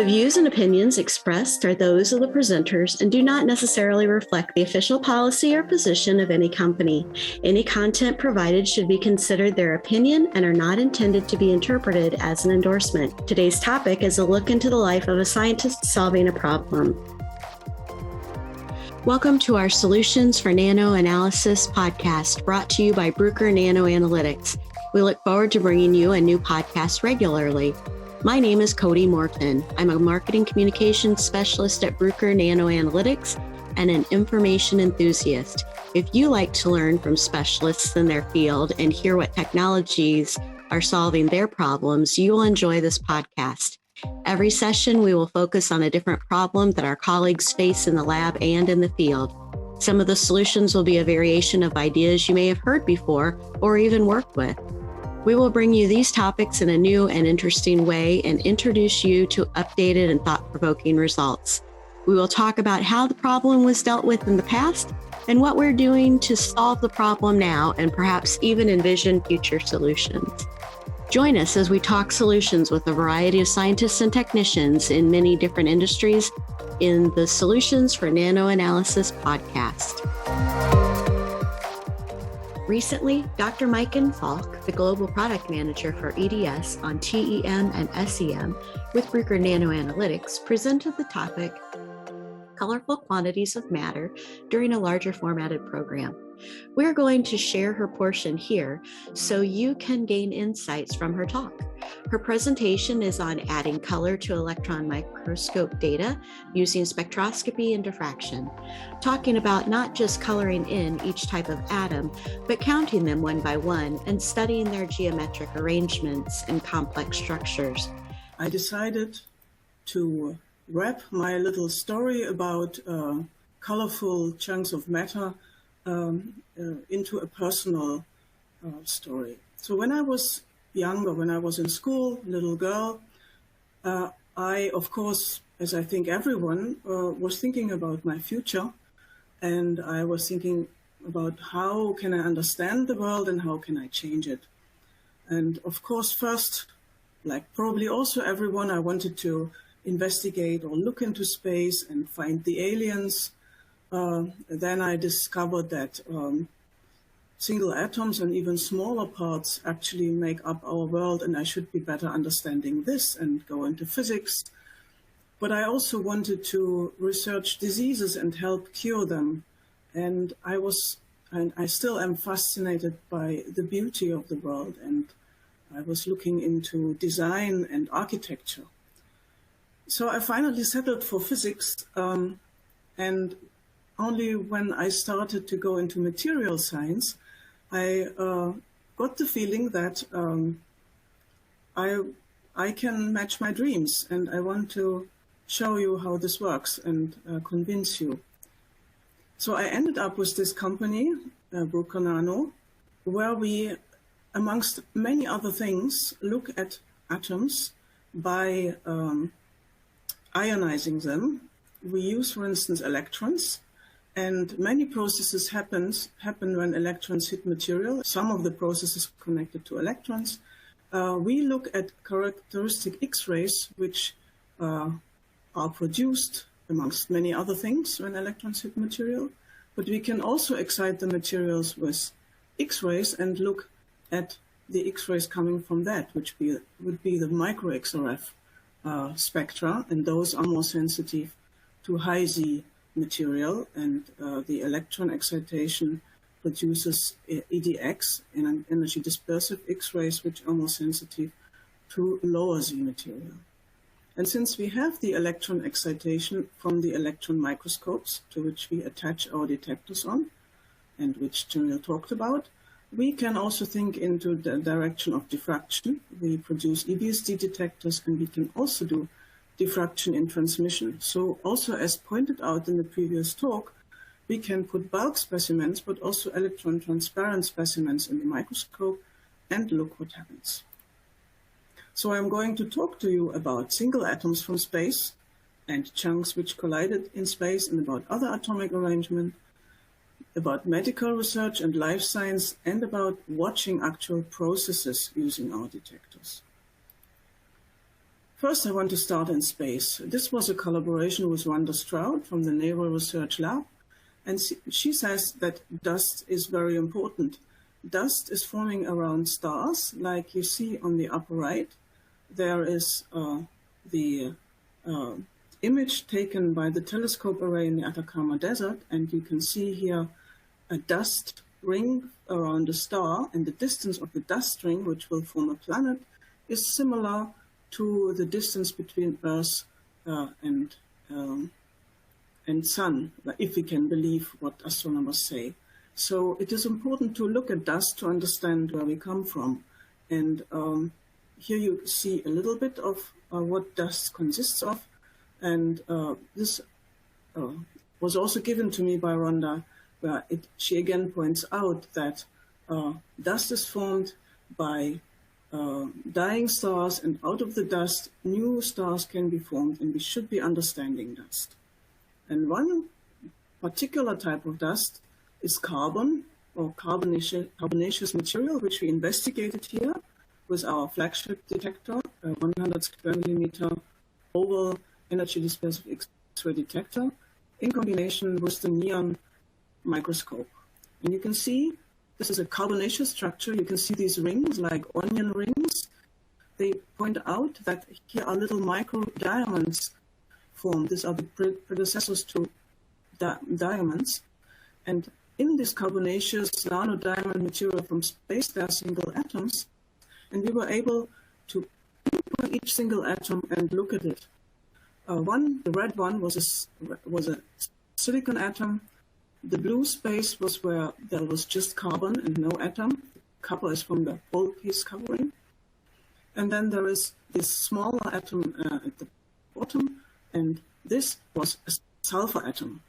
The views and opinions expressed are those of the presenters and do not necessarily reflect the official policy or position of any company. Any content provided should be considered their opinion and are not intended to be interpreted as an endorsement. Today's topic is a look into the life of a scientist solving a problem. Welcome to our Solutions for NanoAnalysis podcast, brought to you by Bruker Nano Analytics. We look forward to bringing you a new podcast regularly. My name is Cody Morton. I'm a marketing communications specialist at Bruker Nano Analytics and an information enthusiast. If you like to learn from specialists in their field and hear what technologies are solving their problems, you will enjoy this podcast. Every session, we will focus on a different problem that our colleagues face in the lab and in the field. Some of the solutions will be a variation of ideas you may have heard before or even worked with. We will bring you these topics in a new and interesting way and introduce you to updated and thought-provoking results. We will talk about how the problem was dealt with in the past and what we're doing to solve the problem now and perhaps even envision future solutions. Join us as we talk solutions with a variety of scientists and technicians in many different industries in the Solutions for NanoAnalysis podcast. Recently, Dr. Meiken Falke, the Global Product Manager for EDS on TEM and SEM with Bruker Nano Analytics, presented the topic, Colorful Quantities of Matter, during a larger formatted program. We're going to share her portion here so you can gain insights from her talk. Her presentation is on adding color to electron microscope data using spectroscopy and diffraction, talking about not just coloring in each type of atom, but counting them one by one and studying their geometric arrangements and complex structures. I decided to wrap my little story about colorful chunks of matter into a personal story. So when I was younger, when I was in school, little girl, I, of course, as I think everyone, was thinking about my future. And I was thinking about how can I understand the world and how can I change it. And of course, first, like probably also everyone, I wanted to investigate or look into space and find the aliens. Then I discovered that single atoms and even smaller parts actually make up our world, and I should be better understanding this and go into physics. But I also wanted to research diseases and help cure them. And I still am fascinated by the beauty of the world, and I was looking into design and architecture. So I finally settled for physics, and only when I started to go into material science, I got the feeling that I can match my dreams, and I want to show you how this works and convince you. So I ended up with this company, Bruker Nano, where we, amongst many other things, look at atoms by ionizing them. We use, for instance, electrons. And many processes happen when electrons hit material. Some of the processes connected to electrons. We look at characteristic X-rays, which are produced, amongst many other things, when electrons hit material. But we can also excite the materials with X-rays and look at the X-rays coming from that, which would be the micro-XRF spectra, and those are more sensitive to high Z material, and the electron excitation produces EDX, and energy dispersive X-rays, which are more sensitive to lower Z material. And since we have the electron excitation from the electron microscopes to which we attach our detectors on, and which Jamil talked about, we can also think into the direction of diffraction. We produce EBSD detectors, and we can also do diffraction in transmission. So also, as pointed out in the previous talk, we can put bulk specimens, but also electron transparent specimens in the microscope and look what happens. So I'm going to talk to you about single atoms from space and chunks which collided in space, and about other atomic arrangement, about medical research and life science, and about watching actual processes using our detectors. First, I want to start in space. This was a collaboration with Wanda Stroud from the Naval Research Lab, and she says that dust is very important. Dust is forming around stars, like you see on the upper right. There is the image taken by the telescope array in the Atacama Desert, and you can see here a dust ring around a star, and the distance of the dust ring, which will form a planet, is similar to the distance between Earth and Sun, if we can believe what astronomers say. So it is important to look at dust to understand where we come from. And here you see a little bit of what dust consists of. And this was also given to me by Rhonda, where she again points out that dust is formed by dying stars, and out of the dust, new stars can be formed, and we should be understanding dust. And one particular type of dust is carbon, or carbonaceous material, which we investigated here with our flagship detector, a 100 square millimeter oval energy dispersive X-ray detector, in combination with the neon microscope. And you can see this is a carbonaceous structure. You can see these rings, like onion rings. They point out that here are little micro diamonds formed. These are the predecessors to diamonds. And in this carbonaceous nano-diamond material from space, there are single atoms. And we were able to pinpoint each single atom and look at it. The red one was a silicon atom. The blue space was where there was just carbon and no atom. Copper is from the whole piece covering. And then there is this smaller atom at the bottom, and this was a sulfur atom.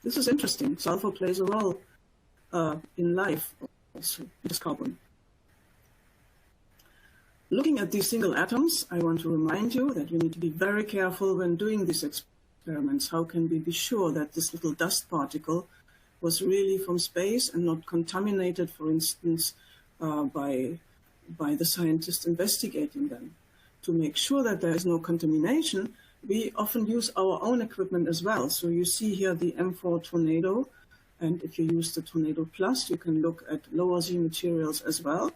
This is interesting. Sulfur plays a role in life also, just carbon. Looking at these single atoms, I want to remind you that we need to be very careful when doing these experiments. How can we be sure that this little dust particle was really from space and not contaminated, for instance, by the scientists investigating them? To make sure that there is no contamination, we often use our own equipment as well. So you see here the M4 Tornado, and if you use the Tornado Plus, you can look at lower Z materials as well,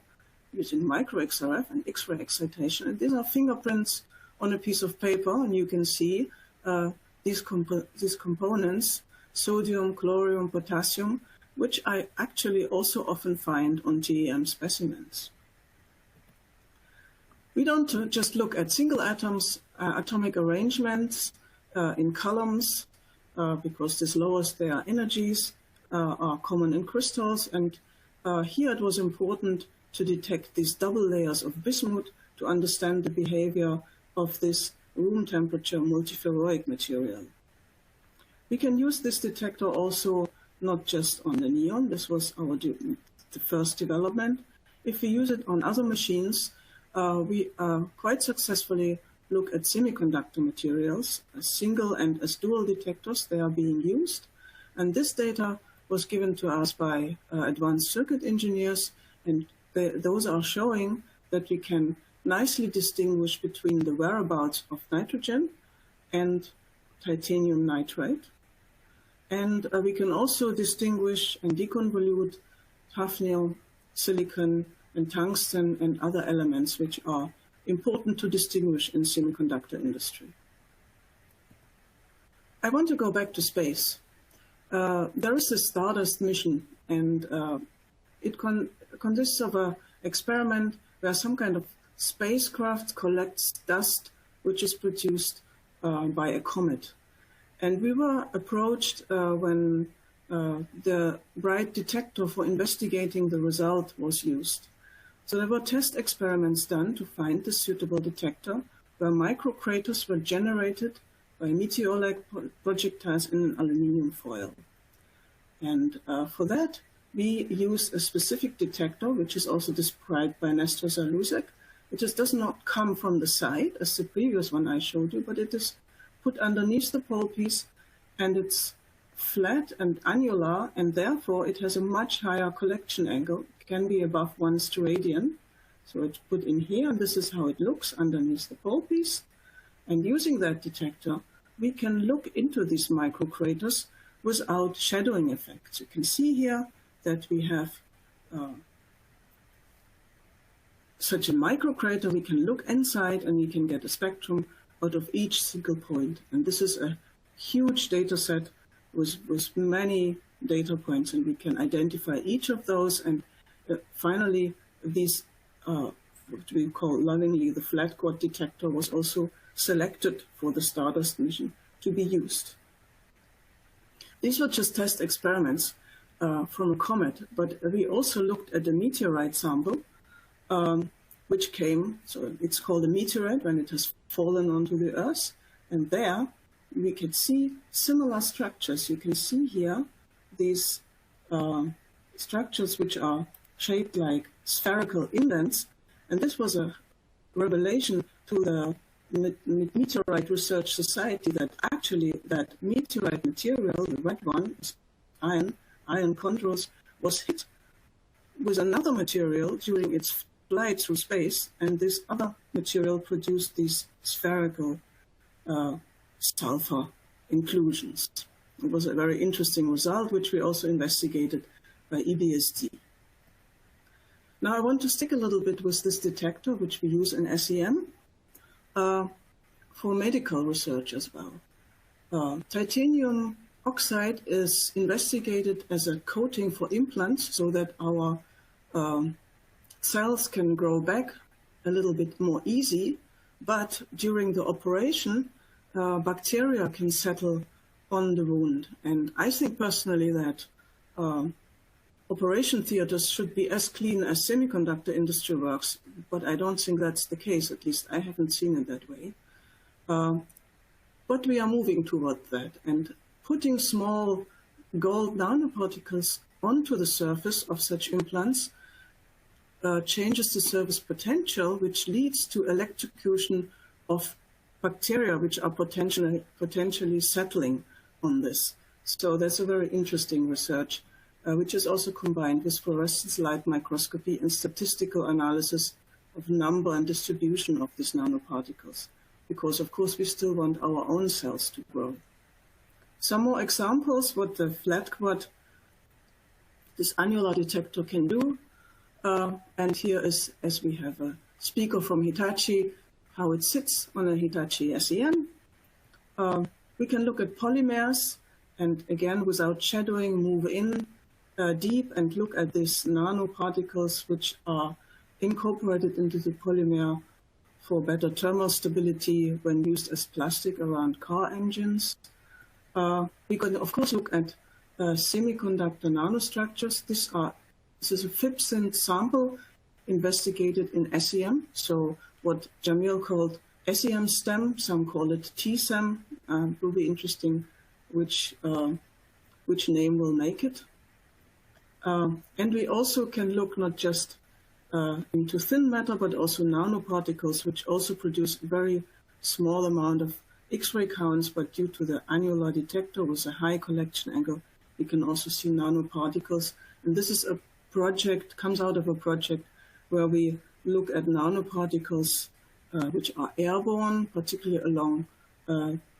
using micro-XRF and X-ray excitation. And these are fingerprints on a piece of paper, and you can see these components, sodium, chlorine, potassium, which I actually also often find on TEM specimens. We don't just look at single atoms, atomic arrangements in columns, because this lowers their energies, are common in crystals. And here it was important to detect these double layers of bismuth to understand the behavior of this room temperature multifluoride material. We can use this detector also not just on the neon. This was the first development. If we use it on other machines, we quite successfully look at semiconductor materials, as single and as dual detectors. They are being used. And this data was given to us by advanced circuit engineers, and those are showing that we can nicely distinguish between the whereabouts of nitrogen and titanium nitrate. And we can also distinguish and deconvolute hafnium, silicon, and tungsten and other elements which are important to distinguish in semiconductor industry. I want to go back to space. There is a Stardust mission, and it consists of an experiment where some kind of spacecraft collects dust which is produced by a comet. And we were approached when the bright detector for investigating the result was used. So there were test experiments done to find the suitable detector, where microcraters were generated by meteor-like projectiles in an aluminum foil. And for that, we used a specific detector, which is also described by Nestor Zalusek. It just does not come from the side, as the previous one I showed you, but it is put underneath the pole piece, and it's flat and annular, and therefore it has a much higher collection angle. It can be above 1 steradian. So it's put in here, and this is how it looks underneath the pole piece. And using that detector, we can look into these microcraters without shadowing effects. You can see here that we have such a microcrater. We can look inside and we can get a spectrum out of each single point. And this is a huge data set with many data points, and we can identify each of those. And finally, these, what we call lovingly the flat quad detector, was also selected for the Stardust mission to be used. These were just test experiments from a comet, but we also looked at the meteorite sample, which came, so it's called a meteorite when it has fallen onto the Earth, and there we can see similar structures. You can see here these structures which are shaped like spherical indents, and this was a revelation to the Meteorite Research Society that actually that meteorite material, the red one, iron chondros, was hit with another material during its flight through space, and this other material produced these spherical sulfur inclusions. It was a very interesting result, which we also investigated by EBSD. Now I want to stick a little bit with this detector, which we use in SEM, for medical research as well. Titanium oxide is investigated as a coating for implants so that our cells can grow back a little bit more easy, but during the operation, bacteria can settle on the wound. And I think personally that operation theaters should be as clean as semiconductor industry works, but I don't think that's the case. At least I haven't seen it that way. But we are moving toward that, and putting small gold nanoparticles onto the surface of such implants changes the surface potential, which leads to electrocution of bacteria which are potentially settling on this. So that's a very interesting research, which is also combined with fluorescence light microscopy and statistical analysis of number and distribution of these nanoparticles, because of course we still want our own cells to grow. Some more examples what the flat quad, this annular detector, can do. And here is, as we have a speaker from Hitachi, how it sits on a Hitachi SEM. We can look at polymers and again, without shadowing, move in deep and look at these nanoparticles which are incorporated into the polymer for better thermal stability when used as plastic around car engines. We can, of course, look at semiconductor nanostructures. This is a FIPSINT sample investigated in SEM. So what Jamil called SEM STEM, some call it TSEM. It will be interesting which name will make it. And we also can look not just into thin matter, but also nanoparticles, which also produce a very small amount of X-ray counts, but due to the annular detector with a high collection angle, we can also see nanoparticles. And this is a project, comes out of a project where we look at nanoparticles which are airborne, particularly along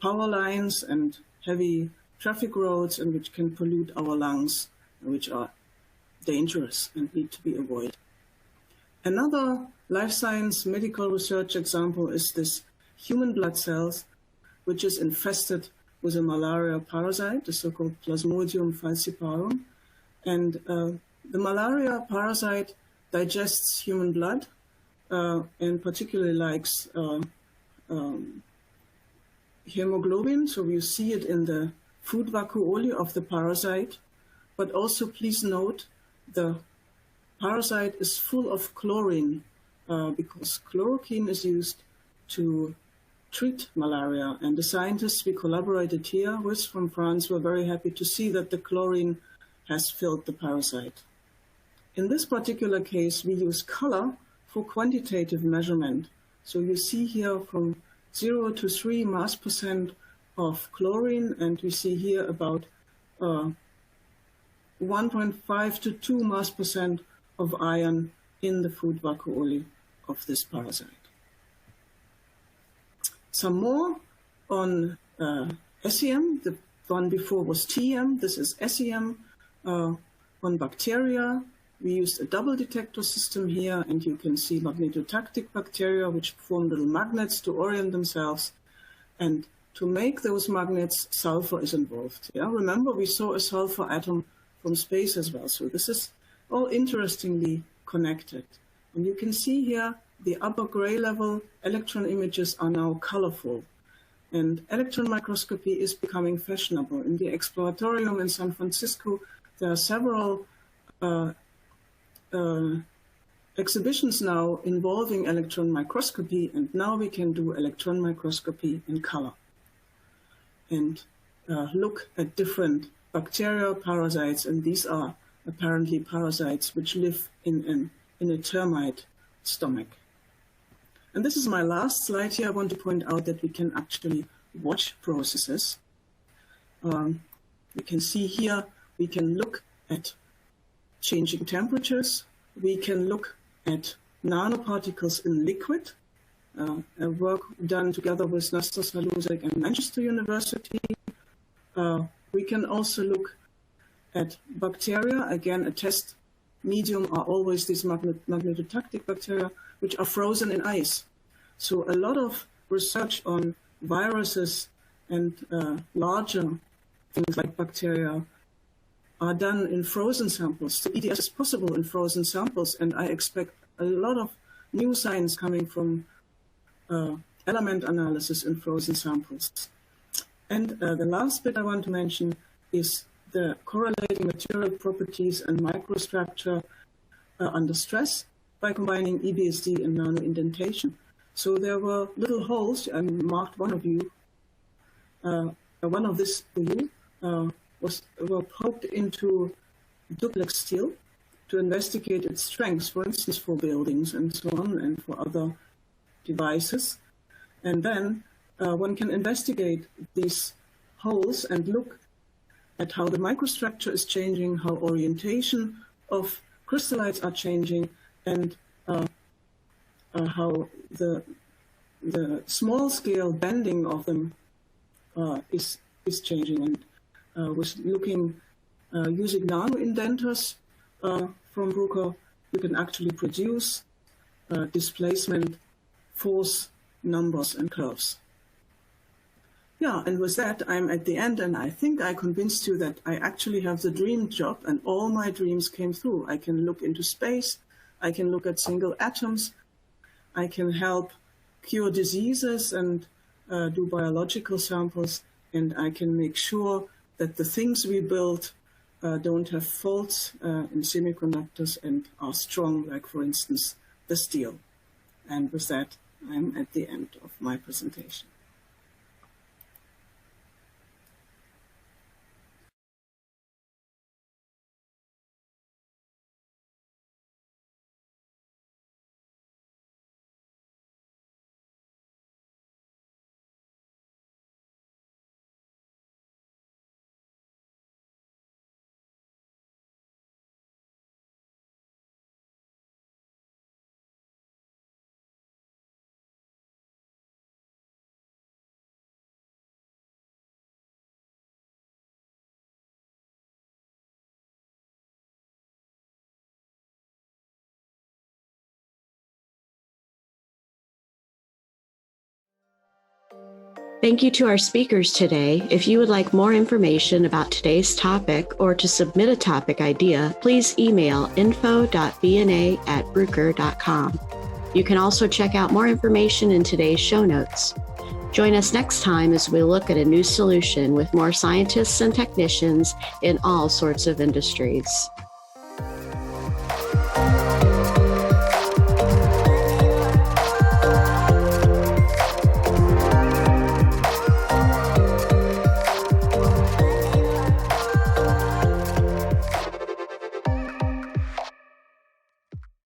power lines and heavy traffic roads, and which can pollute our lungs, which are dangerous and need to be avoided. Another life science medical research example is this human blood cells, which is infested with a malaria parasite, the so-called Plasmodium falciparum. And the malaria parasite digests human blood and particularly likes hemoglobin. So you see it in the food vacuoli of the parasite. But also please note the parasite is full of chlorine because chloroquine is used to treat malaria. And the scientists we collaborated here with from France were very happy to see that the chlorine has filled the parasite. In this particular case, we use color for quantitative measurement. So you see here from 0 to 3 mass percent of chlorine, and we see here about 1.5 to 2 mass percent of iron in the food vacuoli of this parasite. some more on SEM. The one before was TEM. This is SEM on bacteria. We used a double detector system here, and you can see magnetotactic bacteria, which form little magnets to orient themselves. And to make those magnets, sulfur is involved. Yeah, remember, we saw a sulfur atom from space as well. So this is all interestingly connected. And you can see here the upper gray level electron images are now colorful. And electron microscopy is becoming fashionable. In the Exploratorium in San Francisco, there are several exhibitions now involving electron microscopy, and now we can do electron microscopy in color and look at different bacterial parasites, and these are apparently parasites which live in a termite stomach. And this is my last slide here. I want to point out that we can actually watch processes. We can see here, we can look at changing temperatures. We can look at nanoparticles in liquid, a work done together with Nestor Salusek and Manchester University. We can also look at bacteria. Again, a test medium are always these magnetotactic bacteria, which are frozen in ice. So a lot of research on viruses and larger things like bacteria are done in frozen samples. So EDS is possible in frozen samples, and I expect a lot of new science coming from element analysis in frozen samples. And the last bit I want to mention is the correlating material properties and microstructure under stress by combining EBSD and nanoindentation. So there were little holes, I marked one of you, one of this for you, were poked into duplex steel to investigate its strengths, for instance, for buildings and so on, and for other devices. And then one can investigate these holes and look at how the microstructure is changing, how orientation of crystallites are changing, and how the small-scale bending of them is changing. And was looking using nano indenters from Bruker, you can actually produce displacement, force, numbers, and curves. Yeah, and with that, I'm at the end, and I think I convinced you that I actually have the dream job, and all my dreams came through. I can look into space, I can look at single atoms, I can help cure diseases and do biological samples, and I can make sure that the things we build don't have faults in semiconductors and are strong, like, for instance, the steel. And with that, I'm at the end of my presentation. Thank you to our speakers today. If you would like more information about today's topic or to submit a topic idea, please email info.bna@bruker.com. You can also check out more information in today's show notes. Join us next time as we look at a new solution with more scientists and technicians in all sorts of industries.